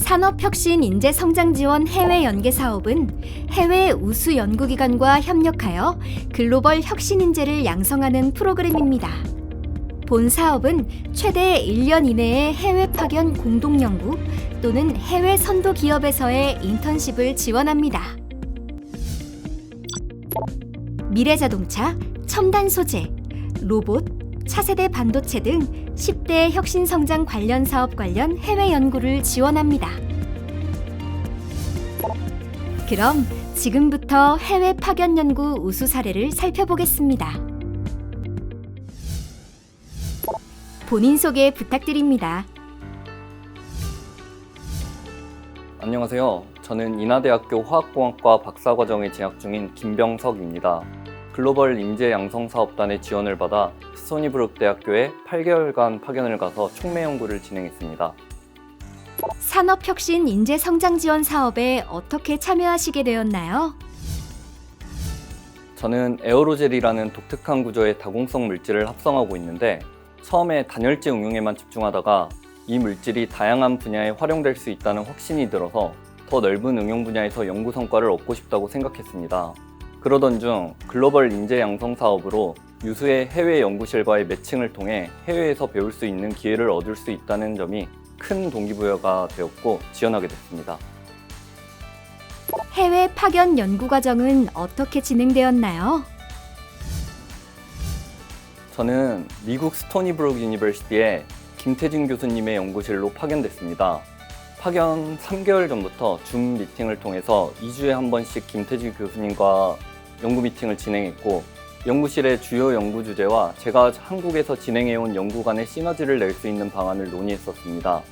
산업혁신 인재성장지원 해외 연계 사업은 해외 우수 연구기관과 협력하여 글로벌 혁신 인재를 양성하는 프로그램입니다. 본 사업은 최대 1년 이내의 해외 파견 공동연구 또는 해외 선도 기업에서의 인턴십을 지원합니다. 미래자동차, 첨단 소재, 로봇, 차세대 반도체 등 10대 혁신성장 관련 사업 관련 해외 연구를 지원합니다. 그럼 지금부터 해외 파견 연구 우수 사례를 살펴보겠습니다. 본인 소개 부탁드립니다. 안녕하세요. 저는 인하대학교 화학공학과 박사과정에 재학 중인 김병석입니다. 글로벌 인재 양성 사업단의 지원을 받아 스토니브룩 대학교에 8개월간 파견을 가서 촉매 연구를 진행했습니다. 산업혁신 인재성장 지원 사업에 어떻게 참여하시게 되었나요? 저는 에어로젤이라는 독특한 구조의 다공성 물질을 합성하고 있는데 처음에 단열재 응용에만 집중하다가 이 물질이 다양한 분야에 활용될 수 있다는 확신이 들어서 더 넓은 응용 분야에서 연구 성과를 얻고 싶다고 생각했습니다. 그러던 중 글로벌 인재 양성 사업으로 유수의 해외 연구실과의 매칭을 통해 해외에서 배울 수 있는 기회를 얻을 수 있다는 점이 큰 동기부여가 되었고 지원하게 됐습니다. 해외 파견 연구 과정은 어떻게 진행되었나요? 저는 미국 스토니브룩 유니버시티에 김태진 교수님의 연구실로 파견됐습니다. 파견 3개월 전부터 줌 미팅을 통해서 2주에 한 번씩 김태진 교수님과 연구 미팅을 진행했고 연구실의 주요 연구 주제와 제가 한국에서 진행해온 연구 간의 시너지를 낼 수 있는 방안을 논의했었습니다.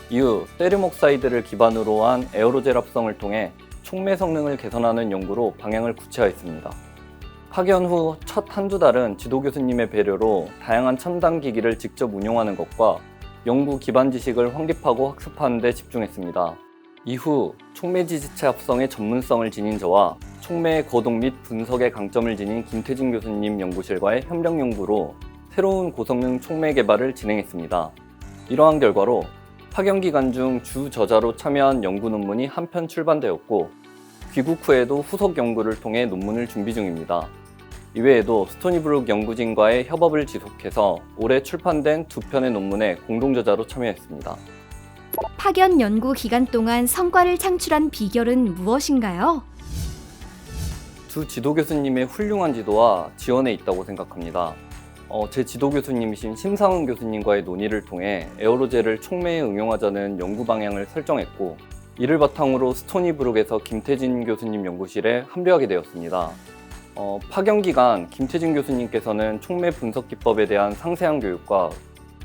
이후 세륨옥사이드를 기반으로 한 에어로젤 합성을 통해 촉매 성능을 개선하는 연구로 방향을 구체화했습니다. 파견 후 첫 한두 달은 지도 교수님의 배려로 다양한 첨단 기기를 직접 운용하는 것과 연구 기반 지식을 확립하고 학습하는 데 집중했습니다. 이후 촉매 지지체 합성의 전문성을 지닌 저와 촉매의 거동 및 분석의 강점을 지닌 김태진 교수님 연구실과의 협력 연구로 새로운 고성능 촉매 개발을 진행했습니다. 이러한 결과로 파견 기간 중 주 저자로 참여한 연구 논문이 한 편 출간되었고 귀국 후에도 후속 연구를 통해 논문을 준비 중입니다. 이외에도 스토니브룩 연구진과의 협업을 지속해서 올해 출판된 2편의 논문에 공동저자로 참여했습니다. 파견 연구 기간 동안 성과를 창출한 비결은 무엇인가요? 두 지도 교수님의 훌륭한 지도와 지원에 있다고 생각합니다. 제 지도 교수님이신 심상훈 교수님과의 논의를 통해 에어로젤을 촉매에 응용하자는 연구 방향을 설정했고 이를 바탕으로 스토니브룩에서 김태진 교수님 연구실에 합류하게 되었습니다. 파견 기간 김태진 교수님께서는 촉매 분석 기법에 대한 상세한 교육과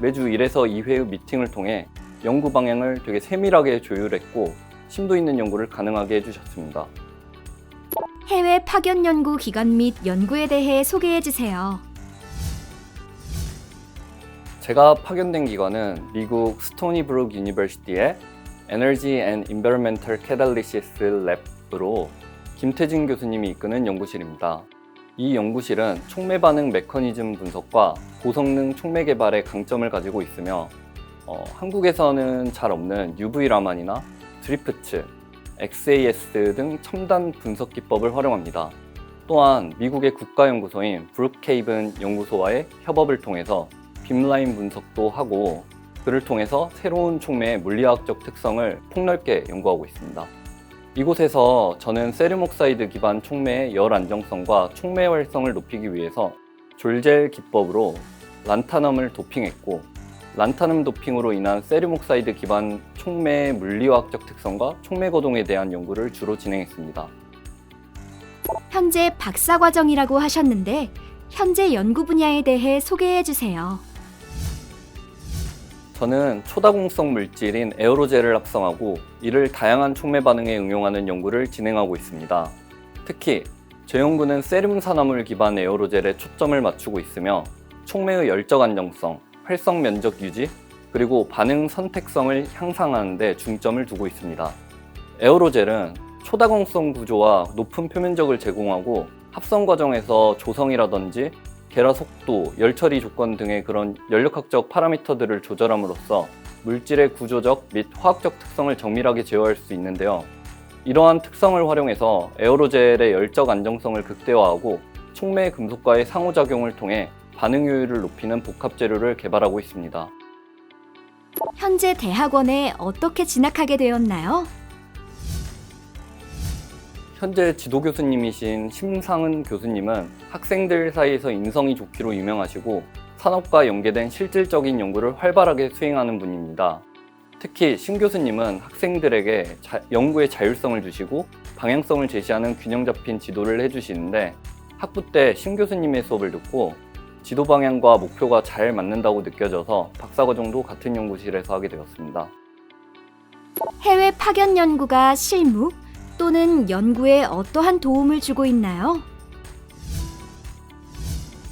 매주 1에서 2회의 미팅을 통해 연구 방향을 되게 세밀하게 조율했고 심도 있는 연구를 가능하게 해주셨습니다. 해외 파견 연구 기간 및 연구에 대해 소개해 주세요. 제가 파견된 기관은 미국 스토니브룩 유니버시티의 Energy and Environmental Catalysis Lab으로 김태진 교수님이 이끄는 연구실입니다. 이 연구실은 촉매 반응 메커니즘 분석과 고성능 촉매 개발에 강점을 가지고 있으며 한국에서는 잘 없는 UV 라만이나 드리프트, XAS 등 첨단 분석 기법을 활용합니다. 또한 미국의 국가연구소인 브룩헤이븐 연구소와의 협업을 통해서 빔라인 분석도 하고 그를 통해서 새로운 촉매의 물리학적 특성을 폭넓게 연구하고 있습니다. 이곳에서 저는 세륨옥사이드 기반 촉매의 열 안정성과 촉매 활성을 높이기 위해서 졸젤 기법으로 란타넘을 도핑했고 란타넘 도핑으로 인한 세륨옥사이드 기반 촉매의 물리화학적 특성과 촉매 거동에 대한 연구를 주로 진행했습니다. 현재 박사과정이라고 하셨는데 현재 연구 분야에 대해 소개해 주세요. 저는 초다공성 물질인 에어로젤을 합성하고 이를 다양한 촉매 반응에 응용하는 연구를 진행하고 있습니다. 특히 제 연구는 세륨 산화물 기반 에어로젤에 초점을 맞추고 있으며 촉매의 열적 안정성, 활성 면적 유지, 그리고 반응 선택성을 향상하는 데 중점을 두고 있습니다. 에어로젤은 초다공성 구조와 높은 표면적을 제공하고 합성 과정에서 조성이라든지 계라 속도, 열 처리 조건 등의 그런 연력학적 파라미터들을 조절함으로써 물질의 구조적 및 화학적 특성을 정밀하게 제어할 수 있는데요. 이러한 특성을 활용해서 에어로젤의 열적 안정성을 극대화하고 촉매 금속과의 상호작용을 통해 반응 효율을 높이는 복합 재료를 개발하고 있습니다. 현재 대학원에 어떻게 진학하게 되었나요? 현재 지도 교수님이신 심상은 교수님은 학생들 사이에서 인성이 좋기로 유명하시고 산업과 연계된 실질적인 연구를 활발하게 수행하는 분입니다. 특히 심 교수님은 학생들에게 연구의 자율성을 주시고 방향성을 제시하는 균형 잡힌 지도를 해주시는데 학부 때 심 교수님의 수업을 듣고 지도 방향과 목표가 잘 맞는다고 느껴져서 박사과정도 같은 연구실에서 하게 되었습니다. 해외 파견 연구가 실무 또는 연구에 어떠한 도움을 주고 있나요?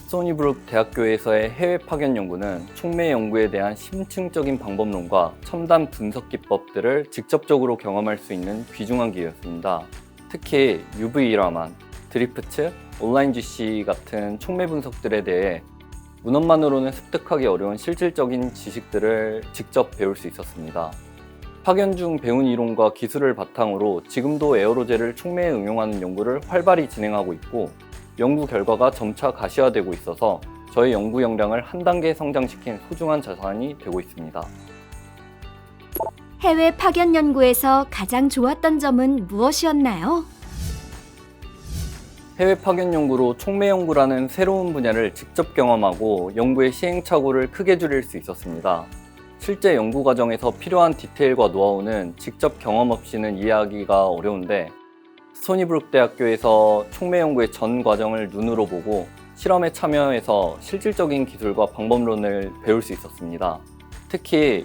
스토니브룩 대학교에서의 해외 파견 연구는 촉매 연구에 대한 심층적인 방법론과 첨단 분석 기법들을 직접적으로 경험할 수 있는 귀중한 기회였습니다. 특히 UV 라만, 드리프트, 온라인 GC 같은 촉매 분석들에 대해 문헌만으로는 습득하기 어려운 실질적인 지식들을 직접 배울 수 있었습니다. 파견 중 배운 이론과 기술을 바탕으로 지금도 에어로젤을 촉매에 응용하는 연구를 활발히 진행하고 있고 연구 결과가 점차 가시화되고 있어서 저희 연구 역량을 한 단계 성장시킨 소중한 자산이 되고 있습니다. 해외 파견 연구에서 가장 좋았던 점은 무엇이었나요? 해외 파견 연구로 촉매 연구라는 새로운 분야를 직접 경험하고 연구의 시행착오를 크게 줄일 수 있었습니다. 실제 연구 과정에서 필요한 디테일과 노하우는 직접 경험 없이는 이해하기가 어려운데 스토니브룩 대학교에서 촉매 연구의 전 과정을 눈으로 보고 실험에 참여해서 실질적인 기술과 방법론을 배울 수 있었습니다. 특히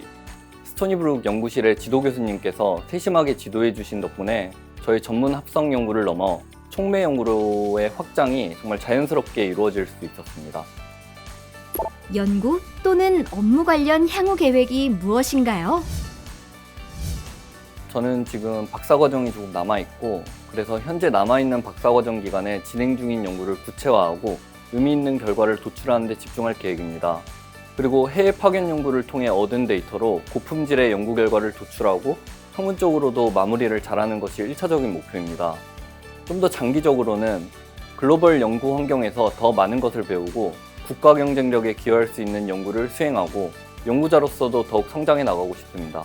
스토니브룩 연구실의 지도 교수님께서 세심하게 지도해 주신 덕분에 저희 전문 합성 연구를 넘어 촉매 연구로의 확장이 정말 자연스럽게 이루어질 수 있었습니다. 연구 또는 업무 관련 향후 계획이 무엇인가요? 저는 지금 박사과정이 조금 남아있고 그래서 현재 남아있는 박사과정 기간에 진행 중인 연구를 구체화하고 의미 있는 결과를 도출하는 데 집중할 계획입니다. 그리고 해외 파견 연구를 통해 얻은 데이터로 고품질의 연구 결과를 도출하고 학문적으로도 마무리를 잘하는 것이 1차적인 목표입니다. 좀 더 장기적으로는 글로벌 연구 환경에서 더 많은 것을 배우고 국가 경쟁력에 기여할 수 있는 연구를 수행하고 연구자로서도 더욱 성장해 나가고 싶습니다.